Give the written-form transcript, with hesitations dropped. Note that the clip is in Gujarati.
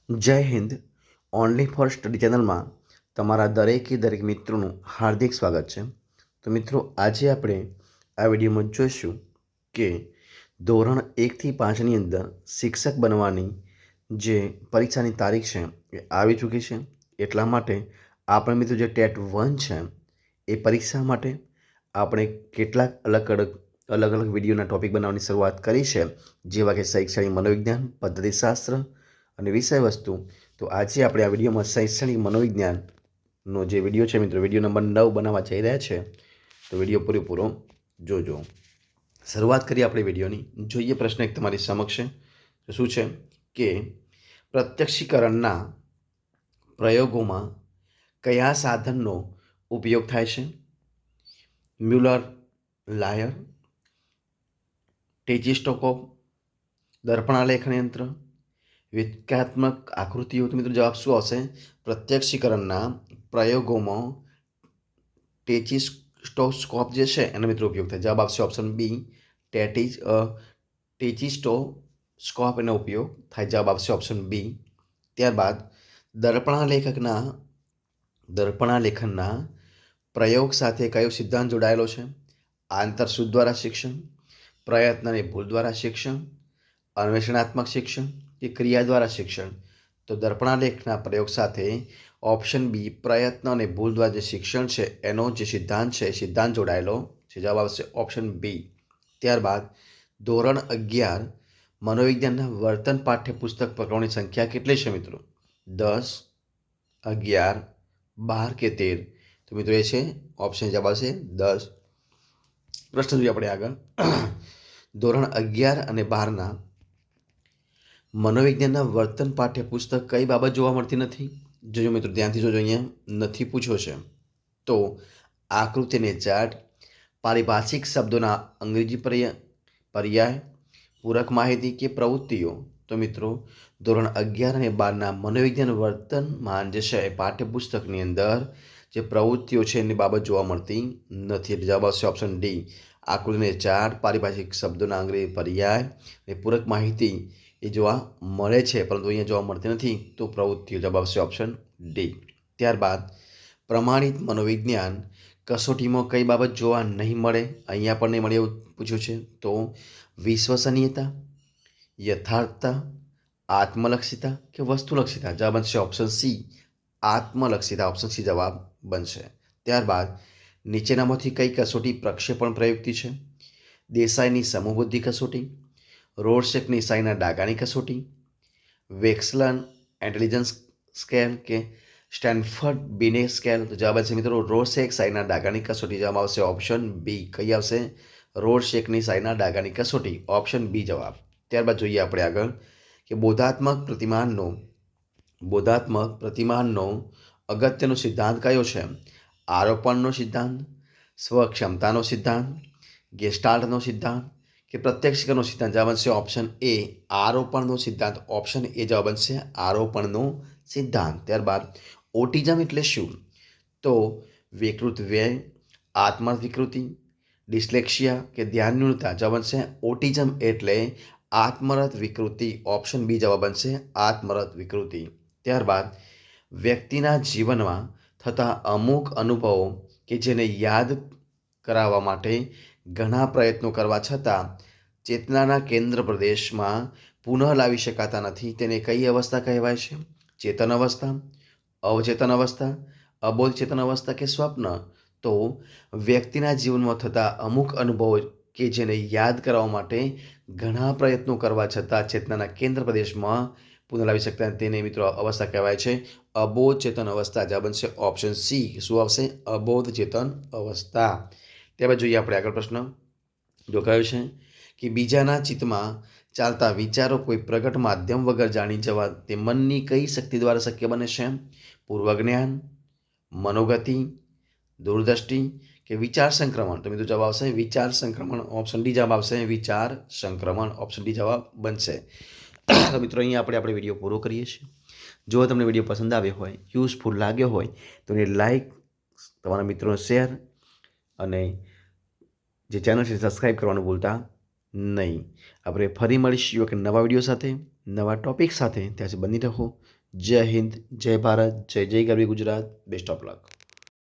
જય હિન્દ. ઓનલી ફોર સ્ટડી ચેનલમાં તમારા દરેક મિત્રોનું હાર્દિક સ્વાગત છે. તો મિત્રો, આજે આપણે આ વિડીયોમાં જોઈશું કે ધોરણ 1 થી 5ની અંદર શિક્ષક બનવાની જે પરીક્ષાની તારીખ છે એ આવી ચૂકી છે. એટલા માટે આપણે મિત્રો જે ટેટ 1 છે એ પરીક્ષા માટે આપણે કેટલાક અલગ અલગ વિડીયોના ટોપિક બનાવવાની શરૂઆત કરી છે, જેવા કે શૈક્ષણિક મનોવિજ્ઞાન, પદ્ધતિશાસ્ત્ર અને વિષય વસ્તુ. તો આજે આપણે આ વિડીયોમાં શૈક્ષણિક મનોવિજ્ઞાનનો જે વિડીયો છે મિત્રો, વિડીયો નંબર 9 બનાવવા જઈ રહ્યા છે. તો વિડીયો પૂરેપૂરો જોજો. શરૂઆત કરીએ આપણે વિડીયોની. જોઈએ પ્રશ્ન એક તમારી સમક્ષ છે. શું છે કે પ્રત્યક્ષીકરણના પ્રયોગોમાં કયા સાધનનો ઉપયોગ થાય છે? મ્યુલર લાયર, ટેચિસ્ટોકોપ, દર્પણાલેખન યંત્ર, વિદ્યાત્મક આકૃતિઓ. તો મિત્રો જવાબ શું આવશે? પ્રત્યક્ષીકરણના પ્રયોગોમાં ટેચિસ્ટોસ્કોપ જે છે એનો મિત્રો ઉપયોગ થાય. જવાબ આવશે ઓપ્શન બી, ટેચિસ્ટોસ્કોપ એનો ઉપયોગ થાય. જવાબ આવશે ઓપ્શન બી. ત્યારબાદ દર્પણાલેખનના પ્રયોગ સાથે કયો સિદ્ધાંત જોડાયેલો છે? આંતરસૂઝ દ્વારા શિક્ષણ, પ્રયત્ન અને ભૂલ દ્વારા શિક્ષણ, અન્વેષણાત્મક શિક્ષણ કે ક્રિયા દ્વારા શિક્ષણ. તો દર્પણાલેખના પ્રયોગ સાથે ઓપ્શન બી, પ્રયત્ન અને ભૂલ દ્વારા જે શિક્ષણ છે એનો જે સિદ્ધાંત છે સિદ્ધાંત જોડાયેલો છે. જવાબ આવશે ઓપ્શન બી. ત્યારબાદ ધોરણ 11 મનોવિજ્ઞાનના વર્તન પાઠ્યપુસ્તક પ્રકરણોની સંખ્યા કેટલી છે મિત્રો? 10, 11, 12 કે 13? તો મિત્રો એ છે ઓપ્શન. જવાબ આવશે 10. પ્રશ્ન જોઈએ આપણે આગળ. ધોરણ 11 અને 12ના મનોવિજ્ઞાનના વર્તન પાઠ્યપુસ્તક કઈ બાબત જોવા મળતી નથી? જોજો મિત્રો, ધ્યાનથી જોજો, અહીંયા નથી પૂછ્યો છે. તો આકૃતિને ચાર્ટ, પારિભાષિક શબ્દોના અંગ્રેજી પર્યાય, પૂરક માહિતી કે પ્રવૃત્તિઓ. તો મિત્રો ધોરણ 11 અને 12ના મનોવિજ્ઞાન વર્તનમાં જે છે એ પાઠ્યપુસ્તકની અંદર જે પ્રવૃત્તિઓ છે એની બાબત જોવા મળતી નથી. એટલે જવાબ આવશે ઓપ્શન ડી. આકૃતિને ચાર્ટ, પારિભાષિક શબ્દોના અંગ્રેજી પર્યાય અને પૂરક માહિતી એ જોવા મળે છે, પરંતુ અહીંયા જોવા મળતી નથી. તો પ્રવૃત્તિઓ. જવાબ આવશે ઓપ્શન ડી. ત્યારબાદ પ્રમાણિત મનોવિજ્ઞાન કસોટીમાં કઈ બાબત જોવા નહીં મળે? અહીંયા પણ નહીં મળે એવું પૂછ્યું છે. તો વિશ્વસનીયતા, યથાર્થતા, આત્મલક્ષિતા કે વસ્તુલક્ષિતા? જવાબ બનશે ઓપ્શન સી, આત્મલક્ષિતા. ઓપ્શન સી જવાબ બનશે. ત્યારબાદ નીચેનામાંથી કઈ કસોટી પ્રક્ષેપણ પ્રયુક્તિ છે? દેસાઈની સમૂહબુદ્ધિ કસોટી, રોડસેકની સાઈના ડાગાની કસોટી, વેક્સલન ઇન્ટેલિજન્સ સ્કેલ કે સ્ટેનફર્ડ બિને સ્કેલ? તો જવાબ આવશે મિત્રો રોડસેક સાઈના ડાગાની કસોટી. જવાબ આવશે ઓપ્શન બી. કઈ આવશે? રોડસેકની સાઈના ડાગાની કસોટી. ઓપ્શન બી જવાબ. ત્યારબાદ જોઈએ આપણે આગળ કે બોધાત્મક પ્રતિમાનનો અગત્યનો સિદ્ધાંત કયો છે? આરોપણનો સિદ્ધાંત, સ્વક્ષમતાનો સિદ્ધાંત, ગેસ્ટાલ્ટનો સિદ્ધાંત કે પ્રત્યક્ષીકરણનો સિદ્ધાંત? જવાબ બનશે ઓપ્શન એ, આરોપણનો સિદ્ધાંત. ઓપ્શન એ જવાબ બનશે, આરોપણનો સિદ્ધાંત. ત્યારબાદ ઓટિઝમ એટલે શું? તો વિકૃત વ્યય, આત્મરત વિકૃતિ, ડિસ્લેક્સિયા કે ધ્યાન ન્યૂનતા? જવાબ બનશે ઓટિઝમ એટલે આત્મરત વિકૃતિ. ઓપ્શન બી જવાબ બનશે, આત્મરત વિકૃતિ. ત્યારબાદ વ્યક્તિના જીવનમાં થતા અમુક અનુભવો કે જેને યાદ કરાવવા માટે ઘણા પ્રયત્નો કરવા છતાં ચેતનાના કેન્દ્ર પ્રદેશમાં પુનઃ લાવી શકાતા નથી, તેને કઈ અવસ્થા કહેવાય છે? ચેતન અવસ્થા, અવચેતન અવસ્થા, અબોધ ચેતન અવસ્થા કે સ્વપ્ન? તો વ્યક્તિના જીવનમાં થતા અમુક અનુભવો કે જેને યાદ કરવા માટે ઘણા પ્રયત્નો કરવા છતાં ચેતનાના કેન્દ્ર પ્રદેશમાં પુનઃ લાવી શકતા તેને મિત્રો અવસ્થા કહેવાય છે અબોધ ચેતન અવસ્થા. જવાબ બનશે ઓપ્શન સી. શું આવશે? અબોધ ચેતન અવસ્થા. ત્યારબાદ જોઈએ આપણે આગળ પ્રશ્ન. જો કયો છે કે બીજાના ચિત્તમાં ચાલતા વિચારો કોઈ પ્રગટ માધ્યમ વગર જાણી જવા તે મનની કઈ શક્તિ દ્વારા શક્ય બને છે? પૂર્વજ્ઞાન, મનોગતિ, દૂરદ્રષ્ટિ કે વિચાર સંક્રમણ? તો મિત્રો જવાબ આવશે વિચાર સંક્રમણ. ઓપ્શન ડી જવાબ આવશે, વિચાર સંક્રમણ. ઓપ્શન ડી જવાબ બનશે. તો મિત્રો અહીંયા આપણે વિડીયો પૂરો કરીએ છીએ. જો તમને વિડીયો પસંદ આવ્યો હોય, યુઝફુલ લાગ્યો હોય તો એને લાઈક, તમારા મિત્રોને શેર અને જે ચેનલ છે સબસ્ક્રાઈબ કરવાનું ભૂલતા નહીં. આપણે ફરી મળીશું એક નવા વિડીયો સાથે, નવા ટોપિક સાથે. ત્યાં સુધી બની રહો. જય હિન્દ, જય ભારત, જય જય ગરવી ગુજરાત. Best of luck.